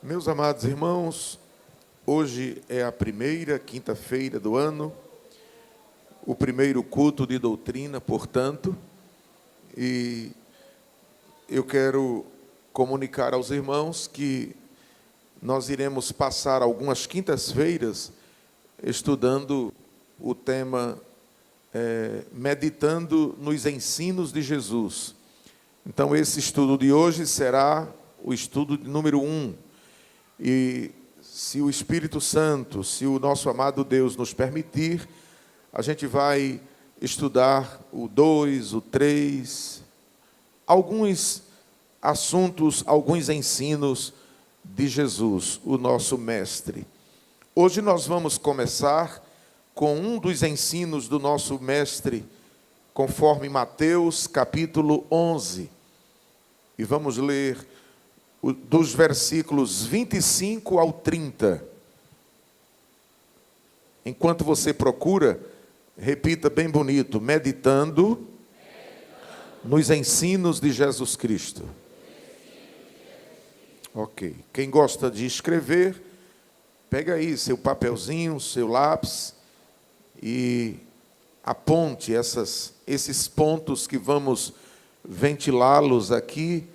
Meus amados irmãos, hoje é a primeira quinta-feira do ano, o primeiro culto de doutrina, portanto, e eu quero comunicar aos irmãos que nós iremos passar algumas quintas-feiras estudando o tema meditando nos ensinos de Jesus. Então, esse estudo de hoje será o estudo de número 1. E se o Espírito Santo, se o nosso amado Deus nos permitir, a gente vai estudar o 2, o 3, alguns assuntos, alguns ensinos de Jesus, o nosso mestre. Hoje nós vamos começar com um dos ensinos do nosso mestre, conforme Mateus, capítulo 11. E vamos ler dos versículos 25 ao 30. Enquanto você procura, repita bem bonito: meditando nos ensinos de Jesus Cristo. Ok. Quem gosta de escrever, pega aí seu papelzinho, seu lápis e aponte esses pontos que vamos ventilá-los aqui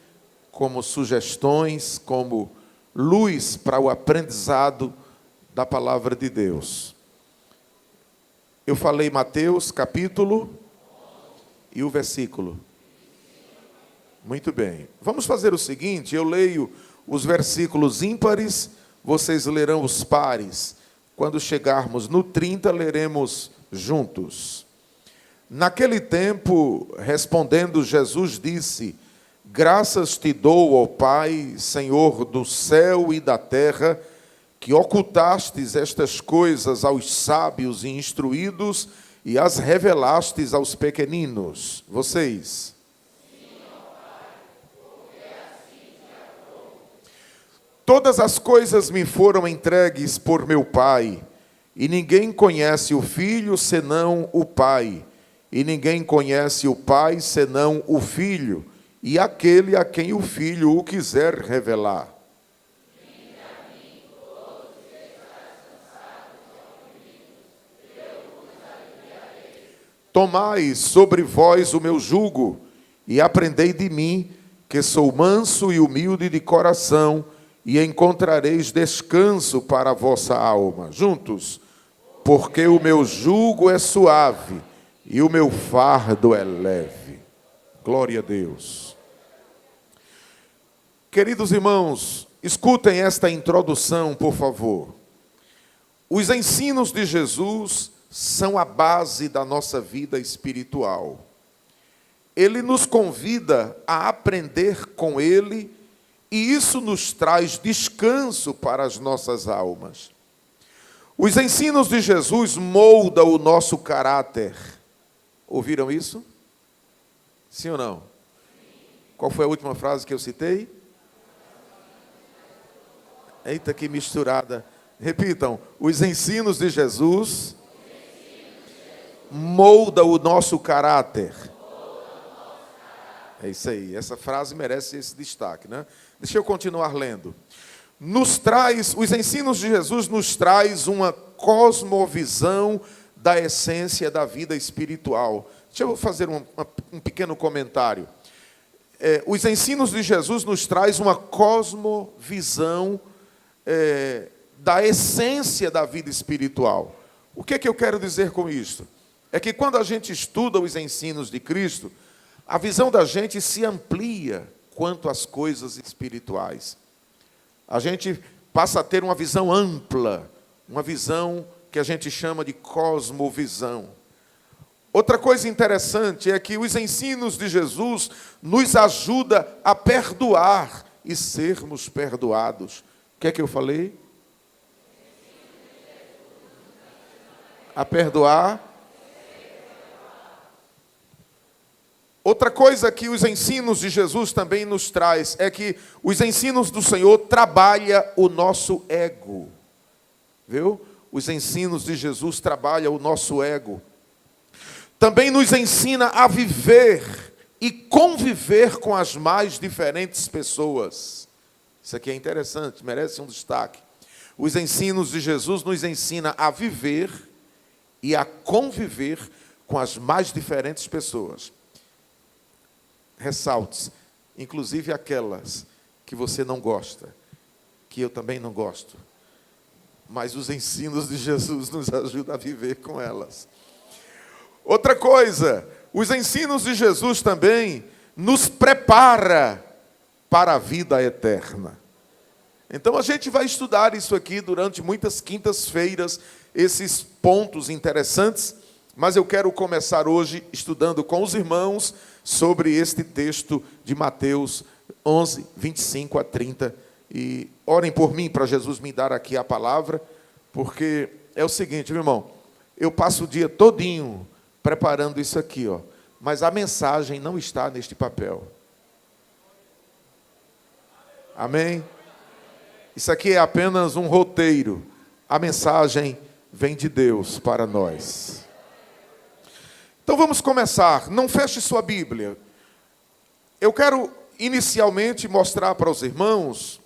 como sugestões, como luz para o aprendizado da palavra de Deus. Eu falei Mateus, capítulo e o versículo. Muito bem. Vamos fazer o seguinte, eu leio os versículos ímpares, vocês lerão os pares. Quando chegarmos no 30, leremos juntos. Naquele tempo, respondendo, Jesus disse: graças te dou, ó Pai, Senhor do céu e da terra, que ocultastes estas coisas aos sábios e instruídos e as revelastes aos pequeninos. Vocês. Sim, ó Pai, porque assim te aprove. Todas as coisas me foram entregues por meu Pai, e ninguém conhece o Filho senão o Pai, e ninguém conhece o Pai senão o Filho, e aquele a quem o Filho o quiser revelar. Tomai sobre vós o meu jugo, e aprendei de mim, que sou manso e humilde de coração, e encontrareis descanso para a vossa alma. Juntos. Porque o meu jugo é suave, e o meu fardo é leve. Glória a Deus. Queridos irmãos, escutem esta introdução, por favor. Os ensinos de Jesus são a base da nossa vida espiritual. Ele nos convida a aprender com Ele, e isso nos traz descanso para as nossas almas. Os ensinos de Jesus moldam o nosso caráter. Ouviram isso? Sim ou não? Qual foi a última frase que eu citei? Eita, que misturada. Repitam. Os ensinos de Jesus moldam o nosso caráter. É isso aí. Essa frase merece esse destaque, né? Deixa eu continuar lendo. Os ensinos de Jesus nos traz uma cosmovisão da essência da vida espiritual. Deixa eu fazer um pequeno comentário. Os ensinos de Jesus nos traz uma cosmovisão da essência da vida espiritual. O que é que eu quero dizer com isso? É que quando a gente estuda os ensinos de Cristo, a visão da gente se amplia quanto às coisas espirituais. A gente passa a ter uma visão ampla, uma visão que a gente chama de cosmovisão. Outra coisa interessante é que os ensinos de Jesus nos ajudam a perdoar e sermos perdoados. O que é que eu falei? A perdoar. Outra coisa que os ensinos de Jesus também nos traz é que os ensinos do Senhor trabalham o nosso ego. Viu? Os ensinos de Jesus trabalham o nosso ego. Também nos ensina a viver e conviver com as mais diferentes pessoas. Isso aqui é interessante, merece um destaque. Os ensinos de Jesus nos ensina a viver e a conviver com as mais diferentes pessoas. Ressalte-se, inclusive aquelas que você não gosta, que eu também não gosto. Mas os ensinos de Jesus nos ajudam a viver com elas. Outra coisa, os ensinos de Jesus também nos prepara para a vida eterna. Então a gente vai estudar isso aqui durante muitas quintas-feiras, esses pontos interessantes, mas eu quero começar hoje estudando com os irmãos sobre este texto de Mateus 11, 25 a 30. E orem por mim para Jesus me dar aqui a palavra, porque é o seguinte, meu irmão, eu passo o dia todinho preparando isso aqui, ó, mas a mensagem não está neste papel. Amém? Isso aqui é apenas um roteiro. A mensagem vem de Deus para nós. Então vamos começar. Não feche sua Bíblia. Eu quero inicialmente mostrar para os irmãos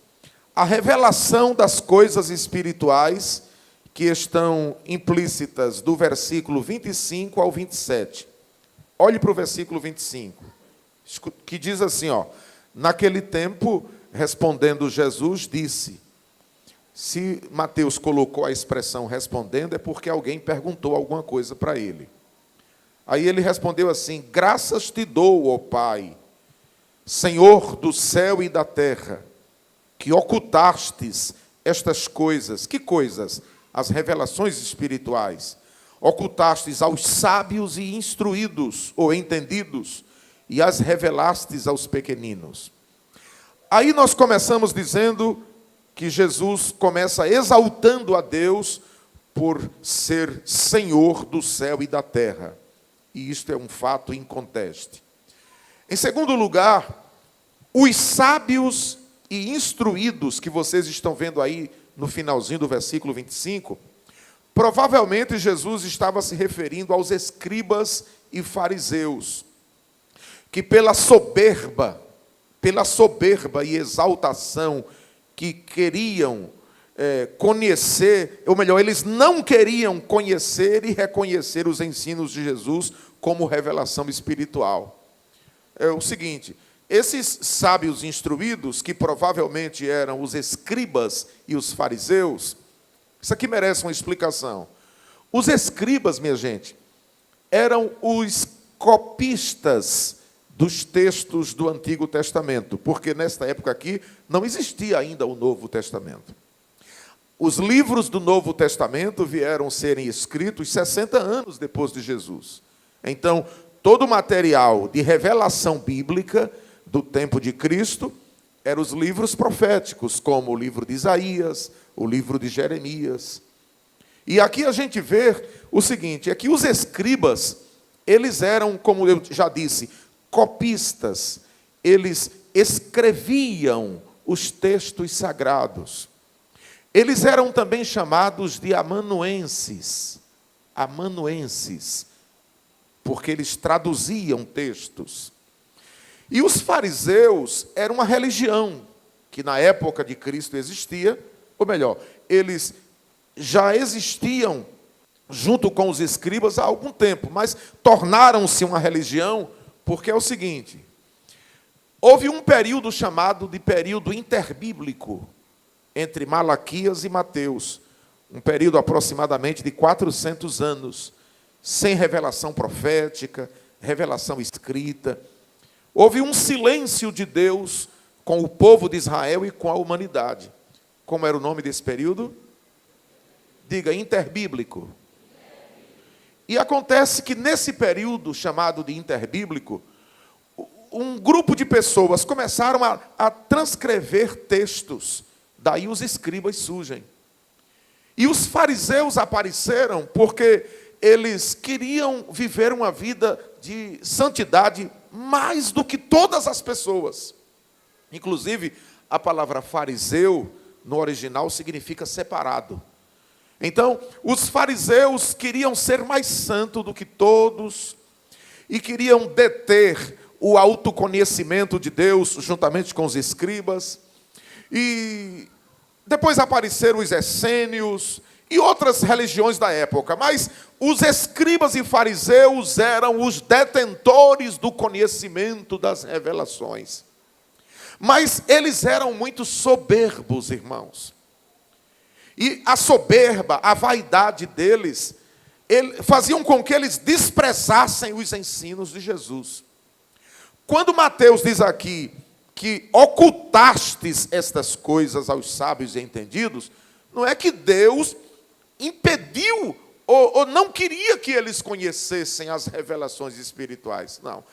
a revelação das coisas espirituais que estão implícitas do versículo 25 ao 27. Olhe para o versículo 25, que diz assim, ó: naquele tempo, respondendo Jesus, disse. Se Mateus colocou a expressão respondendo, é porque alguém perguntou alguma coisa para ele. Aí ele respondeu assim: graças te dou, ó Pai, Senhor do céu e da terra, que ocultastes estas coisas. Que coisas? As revelações espirituais. Ocultastes aos sábios e instruídos, ou entendidos, e as revelastes aos pequeninos. Aí nós começamos dizendo que Jesus começa exaltando a Deus por ser Senhor do céu e da terra. E isto é um fato inconteste. Em segundo lugar, os sábios e instruídos que vocês estão vendo aí no finalzinho do versículo 25, provavelmente Jesus estava se referindo aos escribas e fariseus, que pela soberba e exaltação que queriam conhecer, ou melhor, eles não queriam conhecer e reconhecer os ensinos de Jesus como revelação espiritual. É o seguinte, esses sábios instruídos, que provavelmente eram os escribas e os fariseus, isso aqui merece uma explicação. Os escribas, minha gente, eram os copistas dos textos do Antigo Testamento, porque nesta época aqui não existia ainda o Novo Testamento. Os livros do Novo Testamento vieram serem escritos 60 anos depois de Jesus. Então, todo o material de revelação bíblica do tempo de Cristo eram os livros proféticos, como o livro de Isaías, o livro de Jeremias. E aqui a gente vê o seguinte, é que os escribas, eles eram, como eu já disse, copistas. Eles escreviam os textos sagrados. Eles eram também chamados de amanuenses, porque eles traduziam textos. E os fariseus eram uma religião que na época de Cristo existia, ou melhor, eles já existiam junto com os escribas há algum tempo, mas tornaram-se uma religião porque é o seguinte, houve um período chamado de período interbíblico entre Malaquias e Mateus, um período aproximadamente de 400 anos, sem revelação profética, revelação escrita. Houve um silêncio de Deus com o povo de Israel e com a humanidade. Como era o nome desse período? Diga, interbíblico. E acontece que nesse período chamado de interbíblico, um grupo de pessoas começaram a transcrever textos. Daí os escribas surgem. E os fariseus apareceram porque eles queriam viver uma vida de santidade mais do que todas as pessoas. Inclusive, a palavra fariseu, no original, significa separado. Então, os fariseus queriam ser mais santos do que todos e queriam deter o autoconhecimento de Deus juntamente com os escribas. E depois apareceram os essênios e outras religiões da época, mas os escribas e fariseus eram os detentores do conhecimento das revelações. Mas eles eram muito soberbos, irmãos. E a soberba, a vaidade deles, faziam com que eles desprezassem os ensinos de Jesus. Quando Mateus diz aqui que ocultastes estas coisas aos sábios e entendidos, não é que Deus impediu ou não queria que eles conhecessem as revelações espirituais. Não.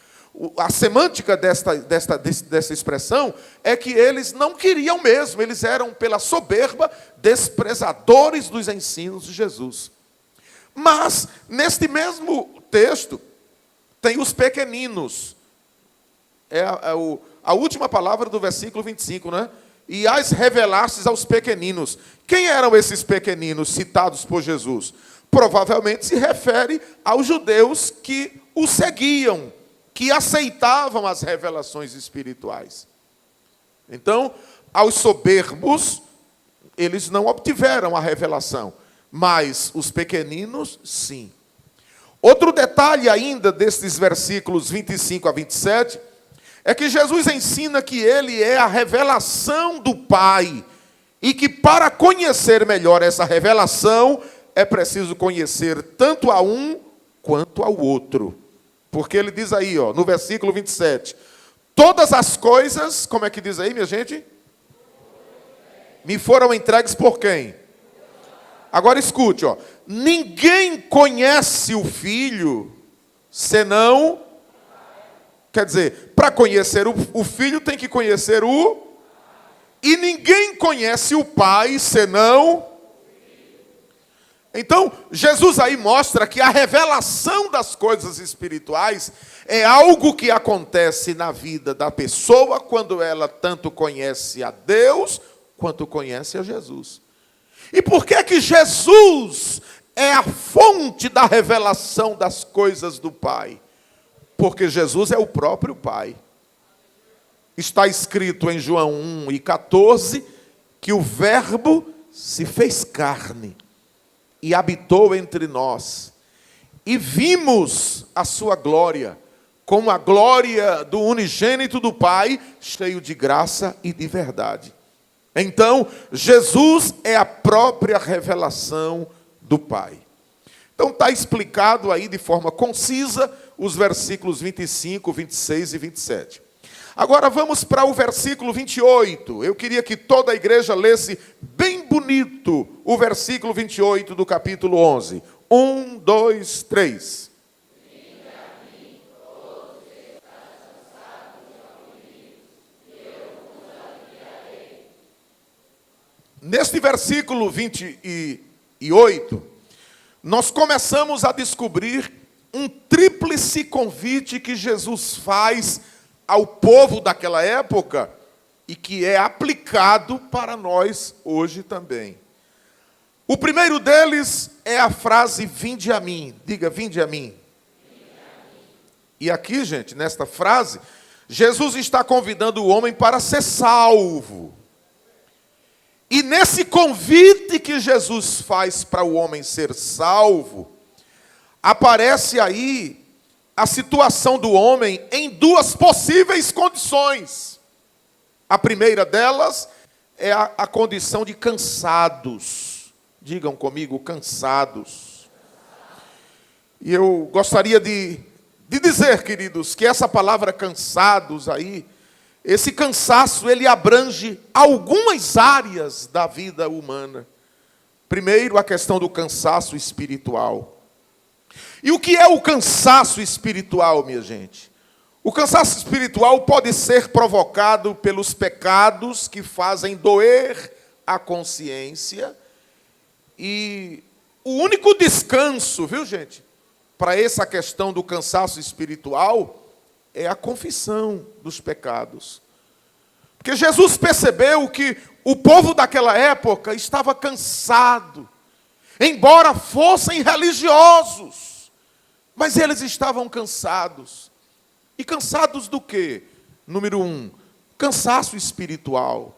A semântica dessa expressão é que eles não queriam mesmo, eles eram, pela soberba, desprezadores dos ensinos de Jesus. Mas, neste mesmo texto, tem os pequeninos. A última palavra do versículo 25, né? E as revelastes aos pequeninos. Quem eram esses pequeninos citados por Jesus? Provavelmente se refere aos judeus que o seguiam, que aceitavam as revelações espirituais. Então, aos soberbos, eles não obtiveram a revelação, mas os pequeninos, sim. Outro detalhe ainda desses versículos 25 a 27, é que Jesus ensina que ele é a revelação do Pai, e que para conhecer melhor essa revelação, é preciso conhecer tanto a um quanto ao outro. Porque ele diz aí, no versículo 27, todas as coisas, como é que diz aí, minha gente? Me foram entregues por quem? Agora escute, ninguém conhece o Filho, senão, quer dizer, para conhecer o Filho tem que conhecer e ninguém conhece o Pai, senão. Então, Jesus aí mostra que a revelação das coisas espirituais é algo que acontece na vida da pessoa quando ela tanto conhece a Deus quanto conhece a Jesus. E por que que Jesus é a fonte da revelação das coisas do Pai? Porque Jesus é o próprio Pai. Está escrito em João 1:14 que o Verbo se fez carne e habitou entre nós, e vimos a sua glória, como a glória do unigênito do Pai, cheio de graça e de verdade. Então, Jesus é a própria revelação do Pai. Então, está explicado aí de forma concisa os versículos 25, 26 e 27. Agora vamos para o versículo 28. Eu queria que toda a igreja lesse bem bonito o versículo 28 do capítulo 11. 1, 2, 3. Neste versículo 28, nós começamos a descobrir um tríplice convite que Jesus faz ao povo daquela época e que é aplicado para nós hoje também. O primeiro deles é a frase vinde a mim. Diga, vinde a mim. E aqui, gente, nesta frase, Jesus está convidando o homem para ser salvo. E nesse convite que Jesus faz para o homem ser salvo, aparece aí a situação do homem em duas possíveis condições. A primeira delas é a condição de cansados. Digam comigo, cansados. E eu gostaria de dizer, queridos, que essa palavra cansados aí, esse cansaço, ele abrange algumas áreas da vida humana. Primeiro, a questão do cansaço espiritual. E o que é o cansaço espiritual, minha gente? O cansaço espiritual pode ser provocado pelos pecados que fazem doer a consciência. E o único descanso, viu, gente, para essa questão do cansaço espiritual é a confissão dos pecados. Porque Jesus percebeu que o povo daquela época estava cansado, embora fossem religiosos. Mas eles estavam cansados. E cansados do quê? Número 1, cansaço espiritual.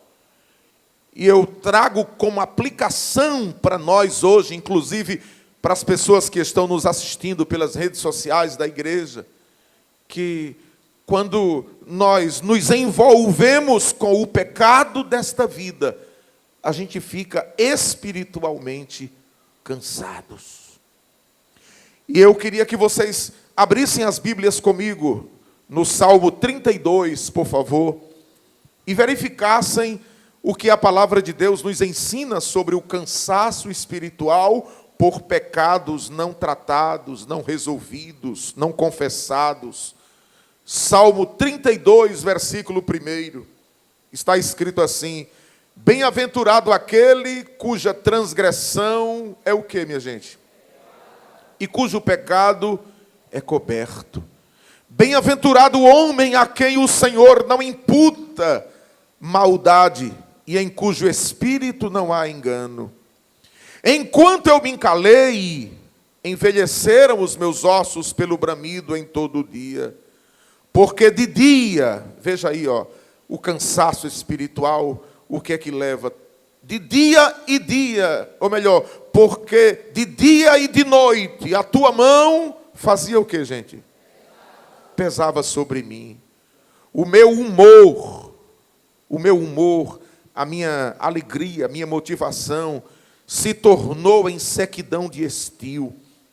e eu trago como aplicação para nós hoje, inclusive para as pessoas que estão nos assistindo pelas redes sociais da igreja, que quando nós nos envolvemos com o pecado desta vida, a gente fica espiritualmente cansados. E eu queria que vocês abrissem as Bíblias comigo no Salmo 32, por favor, e verificassem o que a palavra de Deus nos ensina sobre o cansaço espiritual por pecados não tratados, não resolvidos, não confessados. Salmo 32, versículo 1, está escrito assim: bem-aventurado aquele cuja transgressão é o quê, minha gente? E cujo pecado é coberto. Bem-aventurado o homem a quem o Senhor não imputa maldade e em cujo espírito não há engano. Enquanto eu me calei, envelheceram os meus ossos pelo bramido em todo o dia. Porque de dia, veja aí, o cansaço espiritual, o que é que leva? De dia e dia, ou melhor, porque de dia e de noite a tua mão fazia o que, gente? Pesava sobre mim. O meu humor, a minha alegria, a minha motivação se tornou em sequidão de estio.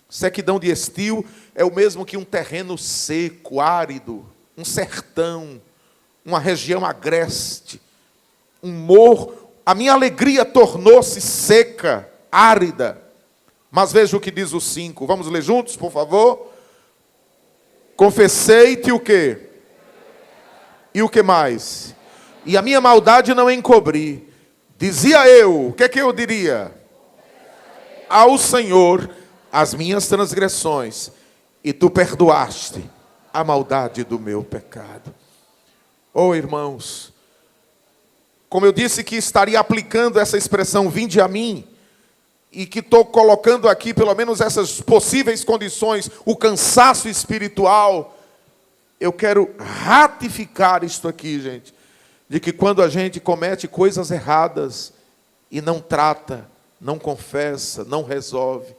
Sequidão de estio é o mesmo que um terreno seco, árido, um sertão, uma região agreste, um morro. A minha alegria tornou-se seca, árida. Mas veja o que diz o 5. Vamos ler juntos, por favor? Confessei-te o quê? E o que mais? E a minha maldade não encobri. Dizia eu, o que é que eu diria? Ao Senhor as minhas transgressões, e tu perdoaste a maldade do meu pecado. Oh, irmãos, como eu disse que estaria aplicando essa expressão vinde a mim, e que estou colocando aqui pelo menos essas possíveis condições, o cansaço espiritual, eu quero ratificar isto aqui, gente, de que quando a gente comete coisas erradas e não trata, não confessa, não resolve,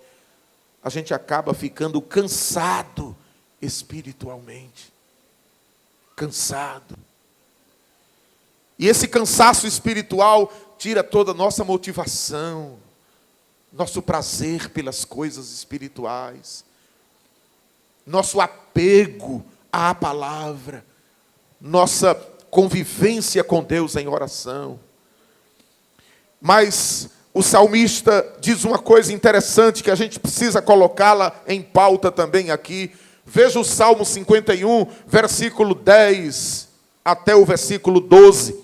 a gente acaba ficando cansado espiritualmente. Cansado. E esse cansaço espiritual tira toda a nossa motivação, nosso prazer pelas coisas espirituais, nosso apego à palavra, nossa convivência com Deus em oração. Mas o salmista diz uma coisa interessante que a gente precisa colocá-la em pauta também aqui. Veja o Salmo 51, versículo 10 até o versículo 12.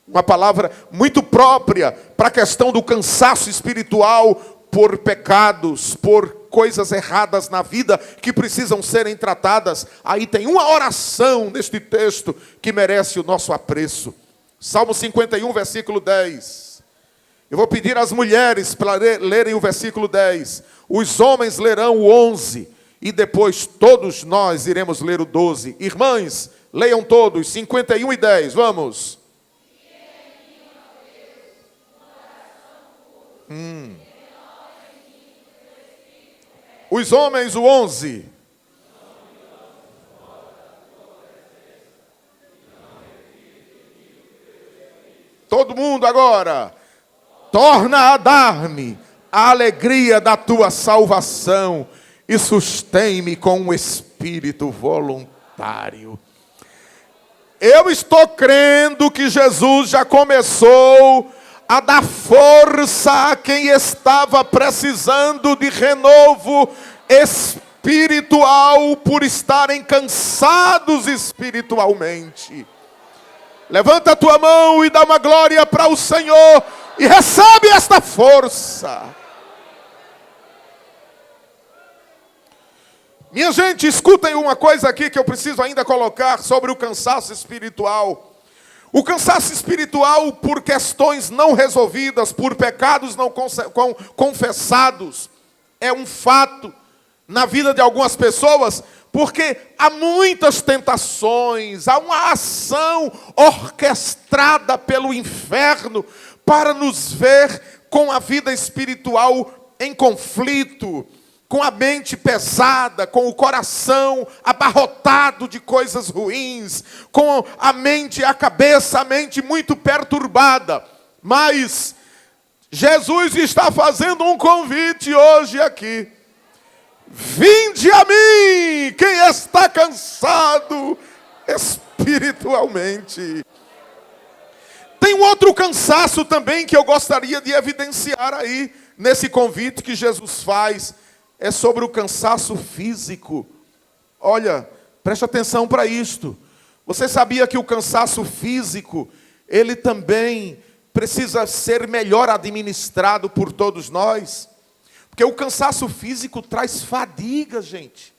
Uma palavra muito própria para a questão do cansaço espiritual por pecados, por coisas erradas na vida que precisam serem tratadas. Aí tem uma oração neste texto que merece o nosso apreço. Salmo 51, versículo 10. Eu vou pedir às mulheres para lerem o versículo 10. Os homens lerão o 11. E depois todos nós iremos ler o 12. Irmãs, leiam todos, 51 e 10. Vamos. Os homens, o 11. Todo mundo agora. Torna a dar-me a alegria da tua salvação e sustém-me com um espírito voluntário. Eu estou crendo que Jesus já começou a dar força a quem estava precisando de renovo espiritual por estarem cansados espiritualmente. Levanta a tua mão e dá uma glória para o Senhor e recebe esta força. Minha gente, escutem uma coisa aqui que eu preciso ainda colocar sobre o cansaço espiritual. O cansaço espiritual por questões não resolvidas, por pecados não confessados, é um fato na vida de algumas pessoas, porque há muitas tentações, há uma ação orquestrada pelo inferno para nos ver com a vida espiritual em conflito, com a mente pesada, com o coração abarrotado de coisas ruins, com a mente, a cabeça, a mente muito perturbada. Mas Jesus está fazendo um convite hoje aqui. Vinde a mim, quem está cansado espiritualmente. Tem um outro cansaço também que eu gostaria de evidenciar aí, nesse convite que Jesus faz. É sobre o cansaço físico. Olha, preste atenção para isto. Você sabia que o cansaço físico, ele também precisa ser melhor administrado por todos nós? Porque o cansaço físico traz fadiga, gente.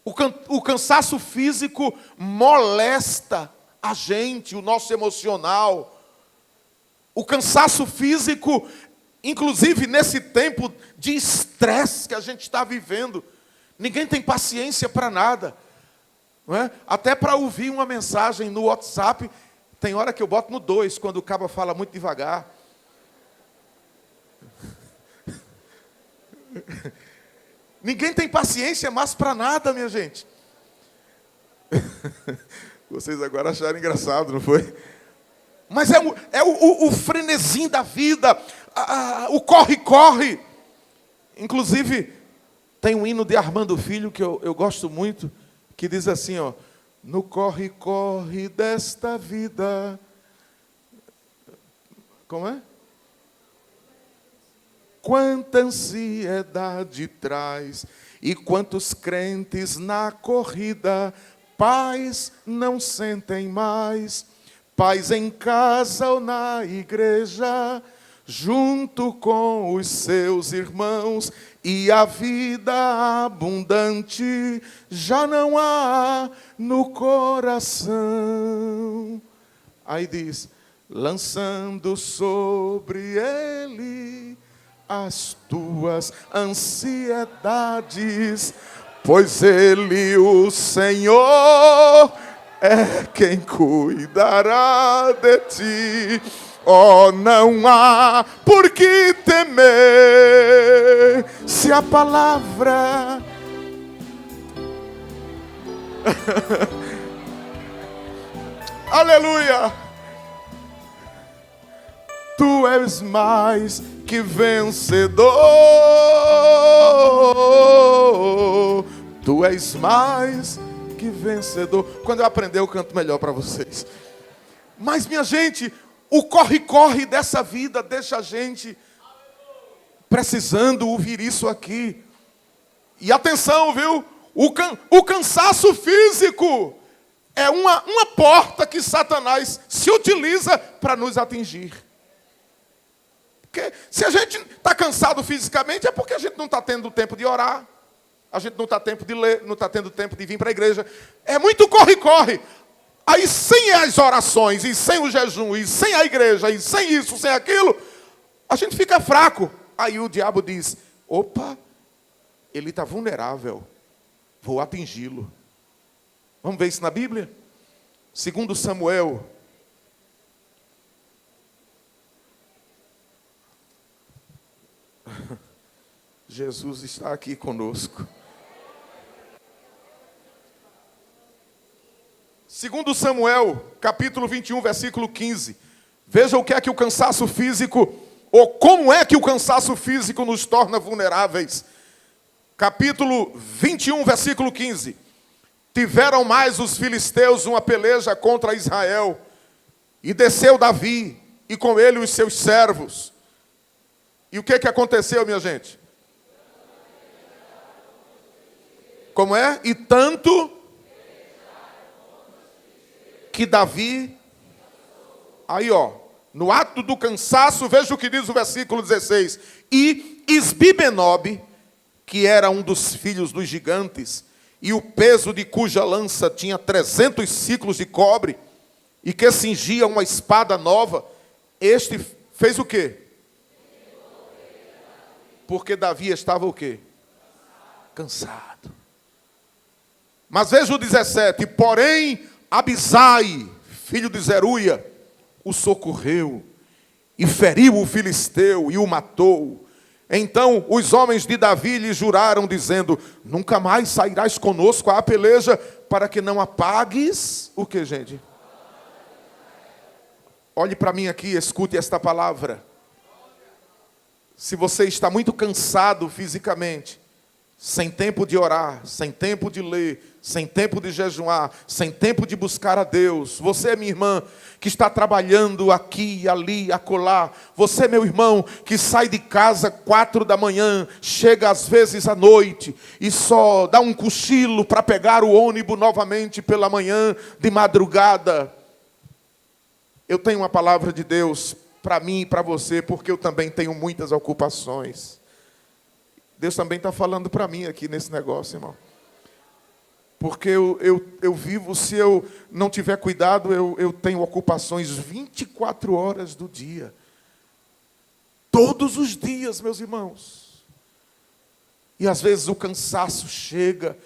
O cansaço físico molesta a gente, o nosso emocional. O cansaço físico, inclusive nesse tempo de estresse que a gente está vivendo, ninguém tem paciência para nada, não é? Até para ouvir uma mensagem no WhatsApp, tem hora que eu boto no 2, quando o cabo fala muito devagar. Ninguém tem paciência mais para nada, minha gente. Vocês agora acharam engraçado, não foi? Mas é o frenesim da vida, o corre-corre. Inclusive, tem um hino de Armando Filho que eu gosto muito, que diz assim, ó: no corre-corre desta vida. Como é? Quanta ansiedade traz, e quantos crentes na corrida, paz não sentem mais, paz em casa ou na igreja, junto com os seus irmãos, e a vida abundante já não há no coração. Aí diz, lançando sobre ele as tuas ansiedades, pois ele, o Senhor, é quem cuidará de ti. Oh, não há por que temer, se a palavra aleluia, tu és mais que vencedor, tu és mais que vencedor. Quando eu aprender eu canto melhor para vocês. Mas minha gente, o corre-corre dessa vida deixa a gente precisando ouvir isso aqui. E atenção, viu? O cansaço físico é uma porta que Satanás se utiliza para nos atingir. Porque se a gente está cansado fisicamente, é porque a gente não está tendo tempo de orar, a gente não está tempo de ler, não está tendo tempo de vir para a igreja. É muito corre-corre. Aí sem as orações, e sem o jejum, e sem a igreja, e sem isso, sem aquilo, a gente fica fraco. Aí o diabo diz, opa, ele está vulnerável, vou atingi-lo. Vamos ver isso na Bíblia? 2 Samuel. Jesus está aqui conosco. 2 Samuel, capítulo 21, versículo 15. Veja o que é que o cansaço físico, ou como é que o cansaço físico nos torna vulneráveis. Capítulo 21, versículo 15. Tiveram mais os filisteus uma peleja contra Israel, e desceu Davi, e com ele os seus servos. E o que aconteceu, minha gente? Como é? E tanto que Davi, aí ó, no ato do cansaço, veja o que diz o versículo 16. E Isbi-Benob, que era um dos filhos dos gigantes, e o peso de cuja lança tinha 300 ciclos de cobre, e que cingia uma espada nova, este fez o quê? Porque Davi estava o quê? Cansado. Mas veja o 17. Porém, Abisai, filho de Zeruia, o socorreu, e feriu o filisteu e o matou. Então os homens de Davi lhe juraram, dizendo: nunca mais sairás conosco à peleja, para que não apagues o que, gente? Olhe para mim aqui, escute esta palavra. Se você está muito cansado fisicamente, sem tempo de orar, sem tempo de ler, sem tempo de jejuar, sem tempo de buscar a Deus, você, minha irmã, que está trabalhando aqui, ali, acolá, você, meu irmão, que sai de casa 4 da manhã, chega às vezes à noite e só dá um cochilo para pegar o ônibus novamente pela manhã, de madrugada. Eu tenho uma palavra de Deus para mim e para você, porque eu também tenho muitas ocupações. Deus também está falando para mim aqui nesse negócio, irmão. Porque eu vivo, se eu não tiver cuidado, eu tenho ocupações 24 horas do dia. Todos os dias, meus irmãos. E às vezes o cansaço chega.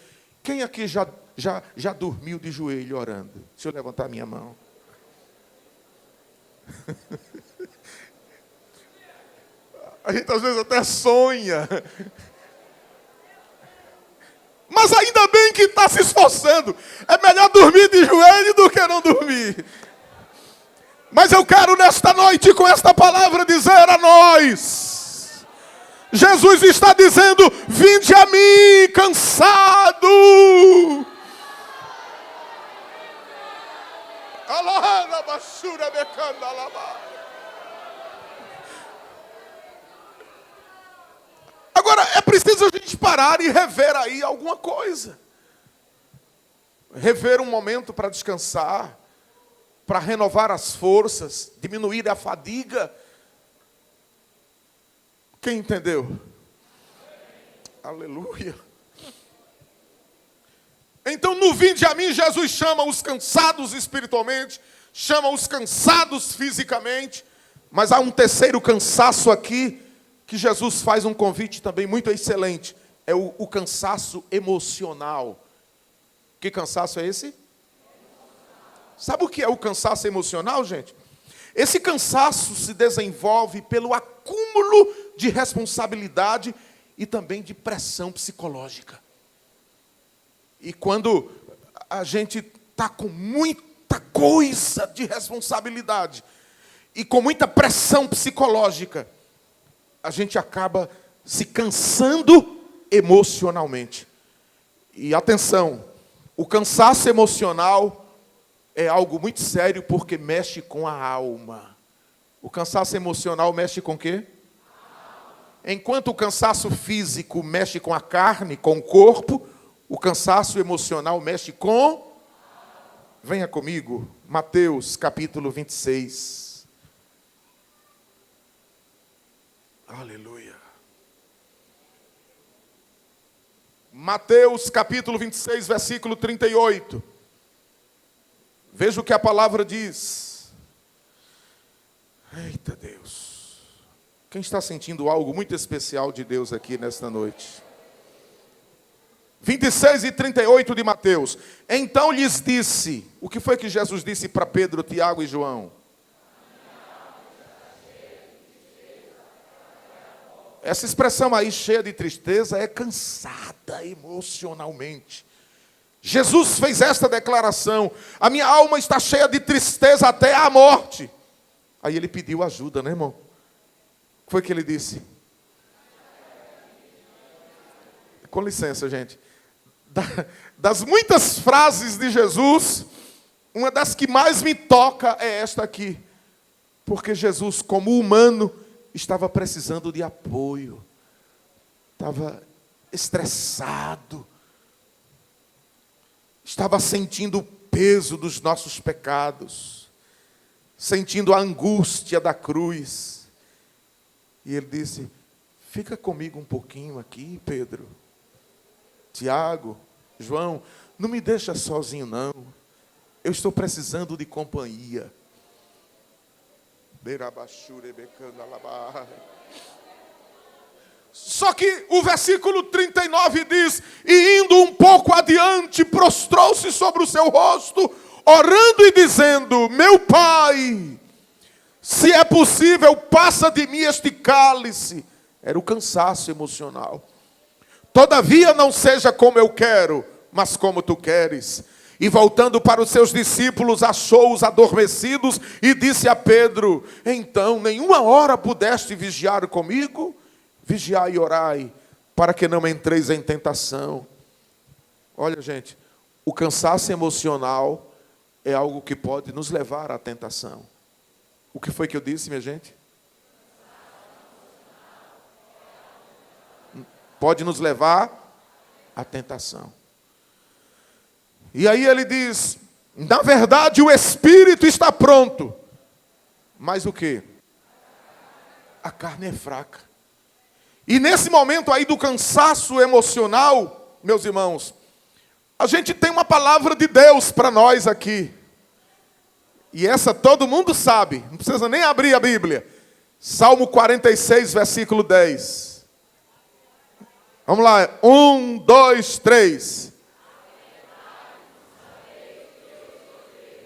Quem aqui já dormiu de joelho orando? Deixa eu levantar a minha mão. A gente às vezes até sonha. Mas ainda bem que está se esforçando. É melhor dormir de joelho do que não dormir. Mas eu quero nesta noite, com esta palavra, dizer a nós: Jesus está dizendo: vinde a mim, cansado. Agora, é preciso a gente parar e rever aí alguma coisa. Rever um momento para descansar, para renovar as forças, diminuir a fadiga. Quem entendeu? Aleluia. Então, no vinde a mim, Jesus chama os cansados espiritualmente, chama os cansados fisicamente, mas há um terceiro cansaço aqui, que Jesus faz um convite também muito excelente. É o cansaço emocional. Que cansaço é esse? Sabe o que é o cansaço emocional, gente? Esse cansaço se desenvolve pelo acúmulo de responsabilidade e também de pressão psicológica. E quando a gente está com muita coisa de responsabilidade e com muita pressão psicológica, a gente acaba se cansando emocionalmente. E atenção, o cansaço emocional é algo muito sério porque mexe com a alma. O cansaço emocional mexe com o quê? Enquanto o cansaço físico mexe com a carne, com o corpo, o cansaço emocional mexe com... Venha comigo, Mateus capítulo 26. Aleluia. Mateus capítulo 26, versículo 38. Veja o que a palavra diz. Eita Deus. Quem está sentindo algo muito especial de Deus aqui nesta noite? 26 e 38 de Mateus. Então lhes disse. O que foi que Jesus disse para Pedro, Tiago e João? Essa expressão aí, cheia de tristeza, é cansada emocionalmente. Jesus fez esta declaração: a minha alma está cheia de tristeza até a morte. Aí ele pediu ajuda, né, irmão? O que foi que ele disse? Com licença, gente. Das muitas frases de Jesus, uma das que mais me toca é esta aqui. Porque Jesus, como humano, estava precisando de apoio. Estava estressado. Estava sentindo o peso dos nossos pecados. Sentindo a angústia da cruz. E ele disse: fica comigo um pouquinho aqui, Pedro, Tiago, João, não me deixa sozinho não. Eu estou precisando de companhia. Só que o versículo 39 diz: e indo um pouco adiante, prostrou-se sobre o seu rosto, orando e dizendo: meu Pai, Se é possível, passa de mim este cálice. Era o cansaço emocional. Todavia não seja como eu quero, mas como tu queres. E voltando para os seus discípulos, achou-os adormecidos e disse a Pedro: então, nenhuma hora pudeste vigiar comigo? Vigiai e orai, para que não entreis em tentação. Olha, gente, o cansaço emocional é algo que pode nos levar à tentação. O que foi que eu disse, minha gente? Pode nos levar à tentação. E aí ele diz: na verdade o espírito está pronto, mas o quê? A carne é fraca. E nesse momento aí do cansaço emocional, meus irmãos, a gente tem uma palavra de Deus para nós aqui. E essa todo mundo sabe, não precisa nem abrir a Bíblia. Salmo 46, versículo 10. Vamos lá, 1, 2, 3.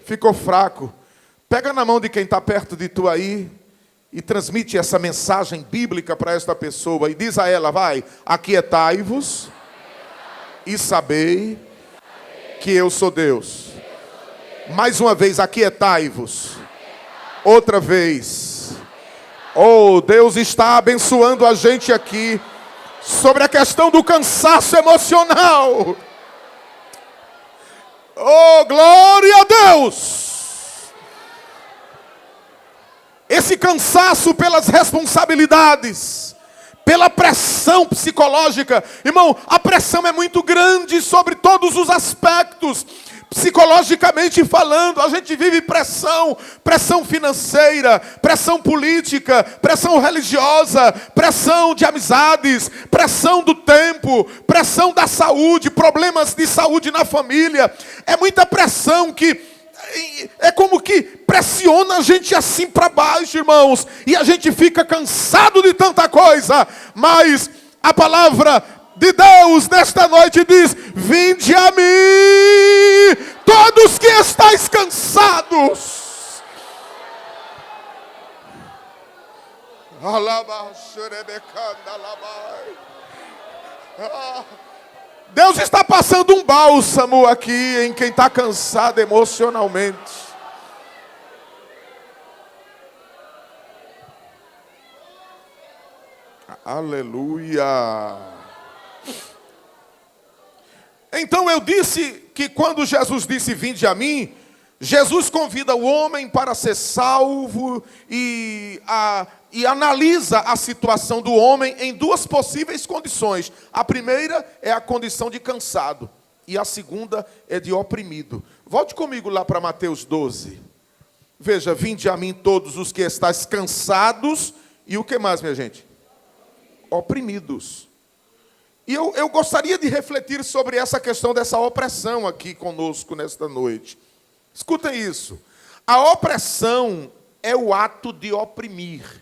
Ficou fraco. Pega na mão de quem está perto de tu aí e transmite essa mensagem bíblica para esta pessoa. E diz a ela, vai: aquietai-vos e sabei que eu sou Deus. Mais uma vez, aquietai-vos. Outra vez. Oh, Deus está abençoando a gente aqui sobre a questão do cansaço emocional. Oh, glória a Deus! Esse cansaço pelas responsabilidades, pela pressão psicológica. Irmão, a pressão é muito grande sobre todos os aspectos. Psicologicamente falando, a gente vive pressão. Pressão financeira, pressão política, pressão religiosa, pressão de amizades, pressão do tempo, pressão da saúde, problemas de saúde na família. É muita pressão que é como que pressiona a gente assim para baixo, irmãos. E a gente fica cansado de tanta coisa. Mas a palavra de Deus nesta noite diz: vinde a mim, todos que estáis cansados. Deus está passando um bálsamo aqui em quem está cansado emocionalmente. Aleluia. Então eu disse que quando Jesus disse vinde a mim, Jesus convida o homem para ser salvo e analisa a situação do homem em duas possíveis condições. A primeira é a condição de cansado e a segunda é de oprimido. Volte comigo lá para Mateus 12. Veja, vinde a mim todos os que estáis cansados e o que mais, minha gente? Oprimidos. E eu gostaria de refletir sobre essa questão dessa opressão aqui conosco nesta noite. Escuta isso. A opressão é o ato de oprimir.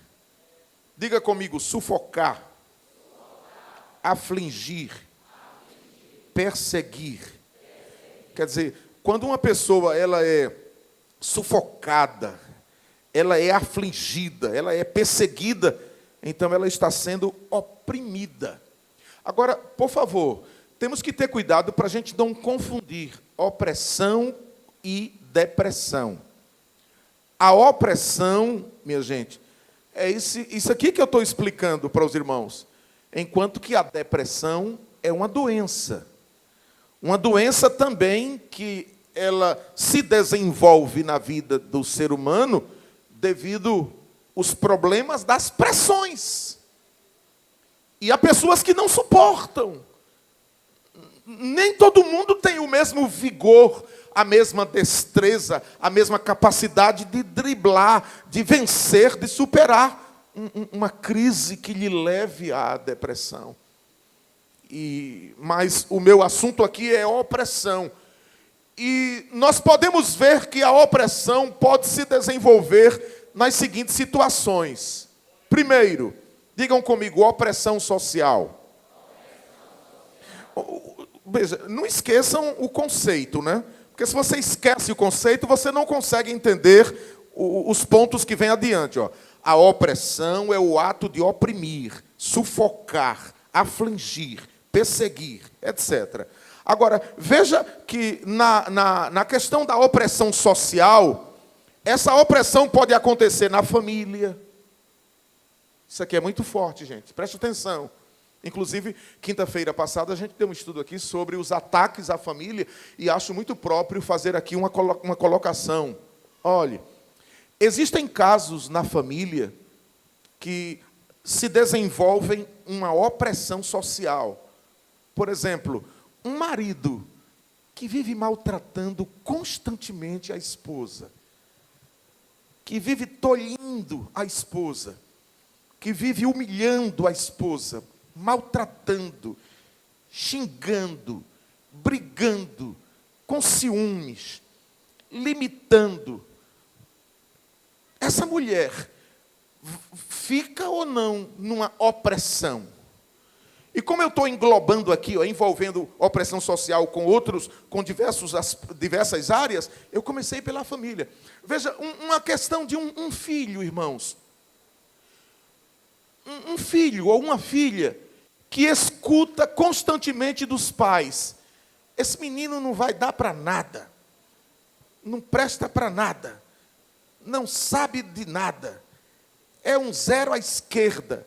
Diga comigo: sufocar, afligir, perseguir. Quer dizer, quando uma pessoa ela é sufocada, ela é afligida, ela é perseguida, então ela está sendo oprimida. Agora, por favor, temos que ter cuidado para a gente não confundir opressão e depressão. A opressão, minha gente, é isso aqui que eu estou explicando para os irmãos. Enquanto que a depressão é uma doença. Uma doença também que ela se desenvolve na vida do ser humano devido aos problemas das pressões. E há pessoas que não suportam. Nem todo mundo tem o mesmo vigor, a mesma destreza, a mesma capacidade de driblar, de vencer, de superar uma crise que lhe leve à depressão. Mas o meu assunto aqui é opressão. E nós podemos ver que a opressão pode se desenvolver nas seguintes situações. Primeiro, digam comigo, opressão social. Veja, não esqueçam o conceito, né? Porque se você esquece o conceito, você não consegue entender os pontos que vêm adiante. Ó. A opressão é o ato de oprimir, sufocar, afligir, perseguir, etc. Agora, veja que na questão da opressão social, essa opressão pode acontecer na família. Isso aqui é muito forte, gente. Preste atenção. Inclusive, quinta-feira passada, a gente deu um estudo aqui sobre os ataques à família e acho muito próprio fazer aqui uma colocação. Olhe, existem casos na família que se desenvolvem uma opressão social. Por exemplo, um marido que vive maltratando constantemente a esposa, que vive tolhindo a esposa, que vive humilhando a esposa, maltratando, xingando, brigando, com ciúmes, limitando. Essa mulher fica ou não numa opressão? E como eu estou englobando aqui, ó, envolvendo opressão social com diversas áreas, eu comecei pela família. Veja, uma questão de um filho, irmãos. Um filho ou uma filha que escuta constantemente dos pais: esse menino não vai dar para nada, não presta para nada, não sabe de nada, é um zero à esquerda.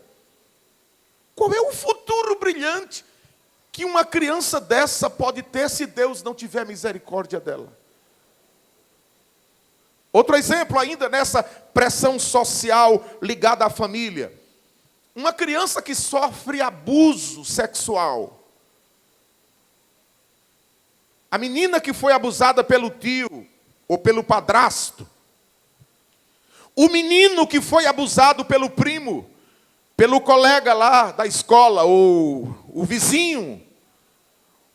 Qual é o futuro brilhante que uma criança dessa pode ter se Deus não tiver misericórdia dela? Outro exemplo ainda nessa pressão social ligada à família. Uma criança que sofre abuso sexual. A menina que foi abusada pelo tio ou pelo padrasto. O menino que foi abusado pelo primo, pelo colega lá da escola, ou o vizinho.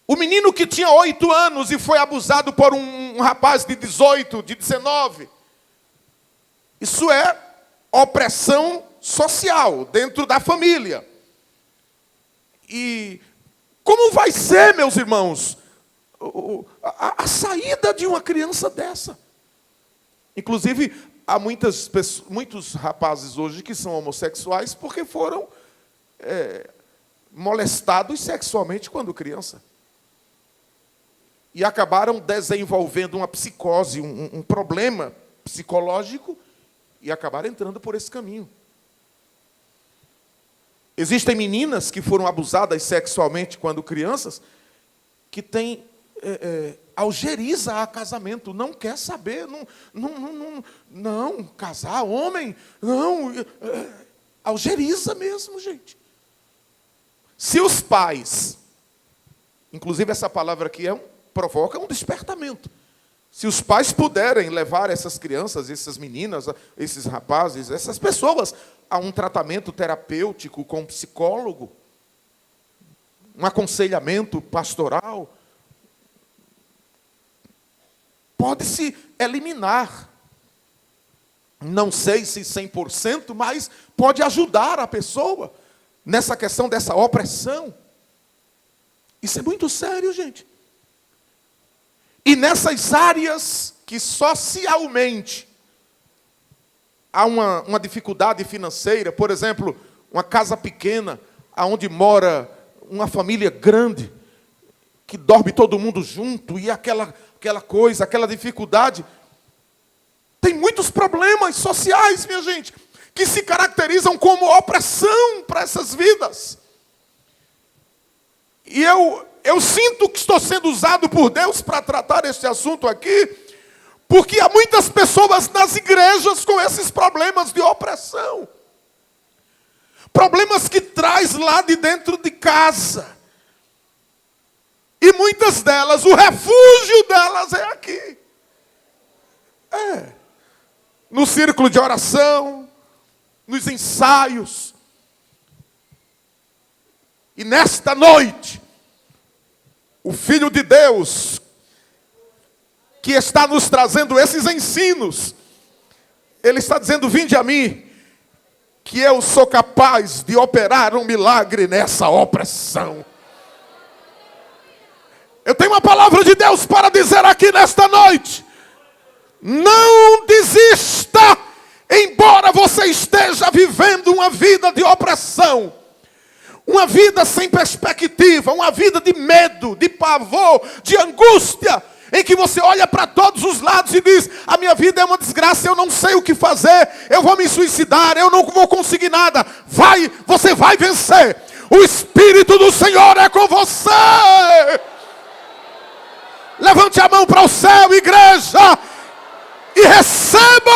O menino que tinha 8 anos e foi abusado por um rapaz de 18, de 19. Isso é opressão social dentro da família. E como vai ser, meus irmãos, a saída de uma criança dessa? Inclusive, há muitos rapazes hoje que são homossexuais porque foram molestados sexualmente quando criança. E acabaram desenvolvendo uma psicose, um problema psicológico, e acabaram entrando por esse caminho. Existem meninas que foram abusadas sexualmente quando crianças, que têm algeriza a casamento, não quer saber, não, casar, homem, não, algeriza mesmo, gente. Se os pais, inclusive essa palavra aqui provoca um despertamento. Se os pais puderem levar essas crianças, essas meninas, esses rapazes, essas pessoas a um tratamento terapêutico com um psicólogo, um aconselhamento pastoral, pode-se eliminar. Não sei se 100%, mas pode ajudar a pessoa nessa questão dessa opressão. Isso é muito sério, gente. E nessas áreas que socialmente há uma dificuldade financeira, por exemplo, uma casa pequena, onde mora uma família grande, que dorme todo mundo junto, e aquela coisa, aquela dificuldade. Tem muitos problemas sociais, minha gente, que se caracterizam como opressão para essas vidas. E eu sinto que estou sendo usado por Deus para tratar este assunto aqui, porque há muitas pessoas nas igrejas com esses problemas de opressão. Problemas que traz lá de dentro de casa. E muitas delas, o refúgio delas é aqui. No círculo de oração, nos ensaios. E nesta noite, o Filho de Deus, que está nos trazendo esses ensinos, Ele está dizendo: vinde a mim, que eu sou capaz de operar um milagre nessa opressão. Eu tenho uma palavra de Deus para dizer aqui nesta noite. Não desista, embora você esteja vivendo uma vida de opressão, uma vida sem perspectiva, uma vida de medo, de pavor, de angústia, em que você olha para todos os lados e diz: a minha vida é uma desgraça, eu não sei o que fazer, eu vou me suicidar, eu não vou conseguir nada. Você vai vencer. O Espírito do Senhor é com você. Levante a mão para o céu, igreja, e receba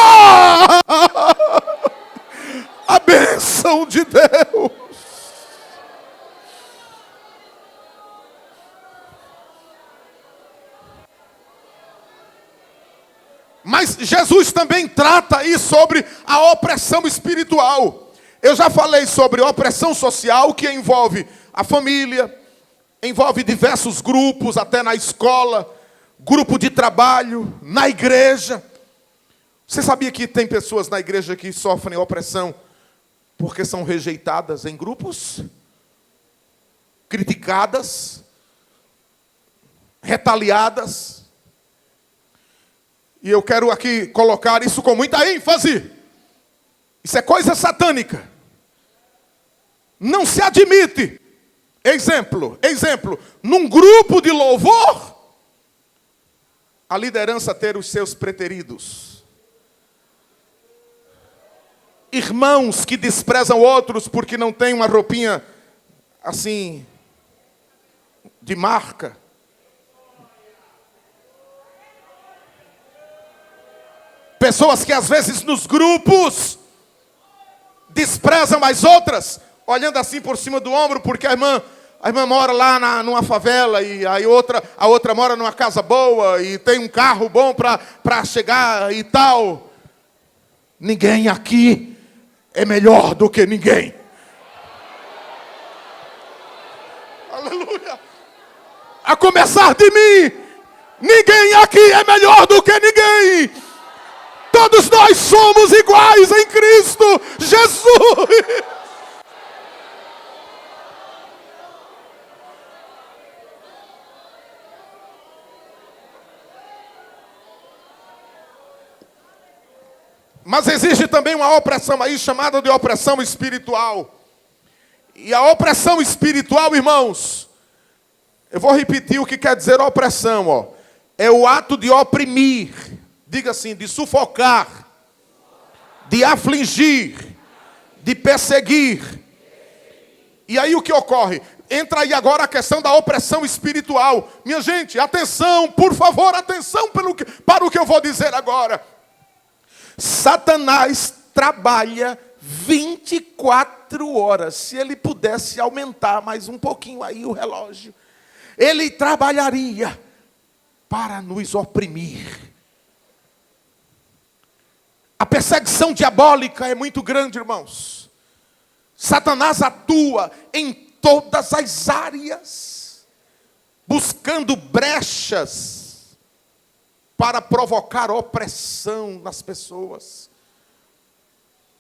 a bênção de Deus. Mas Jesus também trata aí sobre a opressão espiritual. Eu já falei sobre opressão social, que envolve a família, envolve diversos grupos, até na escola, grupo de trabalho, na igreja. Você sabia que tem pessoas na igreja que sofrem opressão porque são rejeitadas em grupos, criticadas, retaliadas? E eu quero aqui colocar isso com muita ênfase. Isso é coisa satânica. Não se admite. Exemplo, num grupo de louvor, a liderança ter os seus preteridos. Irmãos que desprezam outros porque não têm uma roupinha assim, de marca. Pessoas que às vezes nos grupos desprezam as outras, olhando assim por cima do ombro, porque a irmã mora lá numa favela, e a outra mora numa casa boa, e tem um carro bom para chegar e tal. Ninguém aqui é melhor do que ninguém. Aleluia. A começar de mim, ninguém aqui é melhor do que ninguém. Todos nós somos iguais em Cristo Jesus. Mas existe também uma opressão aí chamada de opressão espiritual. E a opressão espiritual, irmãos, eu vou repetir o que quer dizer opressão, ó. É o ato de oprimir, diga assim, de sufocar, de afligir, de perseguir. E aí o que ocorre? Entra aí agora a questão da opressão espiritual. Minha gente, atenção, por favor, atenção para o que eu vou dizer agora. Satanás trabalha 24 horas. Se ele pudesse aumentar mais um pouquinho aí o relógio, ele trabalharia para nos oprimir. A perseguição diabólica é muito grande, irmãos. Satanás atua em todas as áreas, buscando brechas para provocar opressão nas pessoas.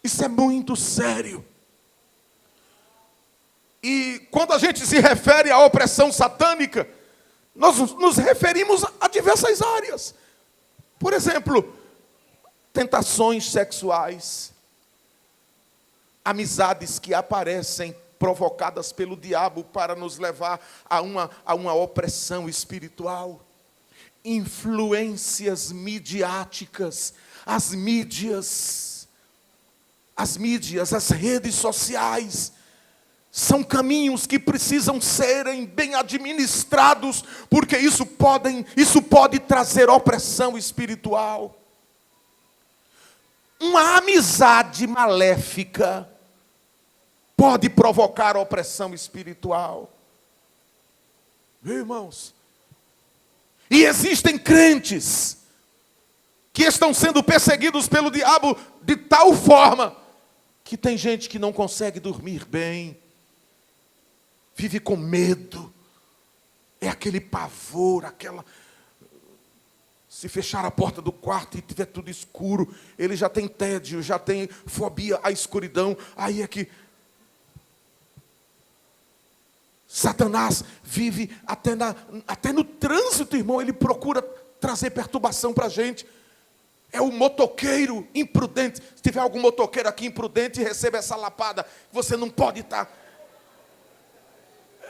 Isso é muito sério. E quando a gente se refere à opressão satânica, nós nos referimos a diversas áreas. Por exemplo, tentações sexuais, amizades que aparecem provocadas pelo diabo para nos levar a uma opressão espiritual. Influências midiáticas, as mídias, as redes sociais, são caminhos que precisam serem bem administrados, porque isso pode trazer opressão espiritual. Uma amizade maléfica pode provocar opressão espiritual. Irmãos, e existem crentes que estão sendo perseguidos pelo diabo de tal forma que tem gente que não consegue dormir bem, vive com medo, é aquele pavor, se fechar a porta do quarto e tiver tudo escuro, ele já tem tédio, já tem fobia à escuridão. Aí é que Satanás vive até no trânsito, irmão. Ele procura trazer perturbação para a gente. É o motoqueiro imprudente. Se tiver algum motoqueiro aqui imprudente, receba essa lapada. Você não pode estar.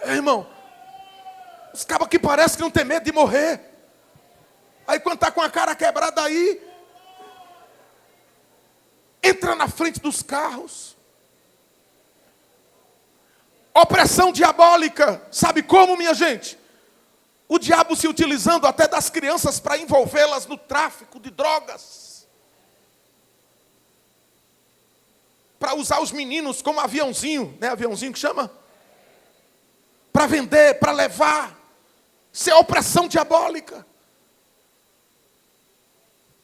Irmão, os cabos que parecem que não tem medo de morrer. Aí quando está com a cara quebrada aí, entra na frente dos carros. Opressão diabólica. Sabe como, minha gente? O diabo se utilizando até das crianças para envolvê-las no tráfico de drogas. Para usar os meninos como aviãozinho, né? Aviãozinho que chama? Para vender, para levar. Isso é opressão diabólica.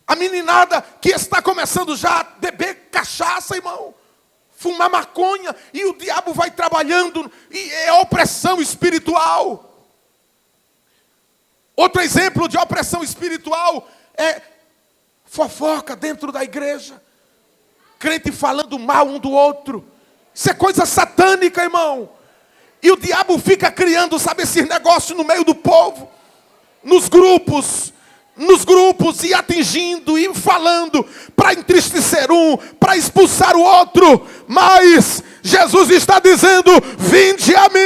A meninada que está começando já a beber cachaça, irmão. Fumar maconha. E o diabo vai trabalhando. E é opressão espiritual. Outro exemplo de opressão espiritual é fofoca dentro da igreja. Crente falando mal um do outro. Isso é coisa satânica, irmão. E o diabo fica criando, sabe, esses negócios no meio do povo. Nos grupos, e atingindo, e falando, para entristecer um, para expulsar o outro. Mas Jesus está dizendo, vinde a mim.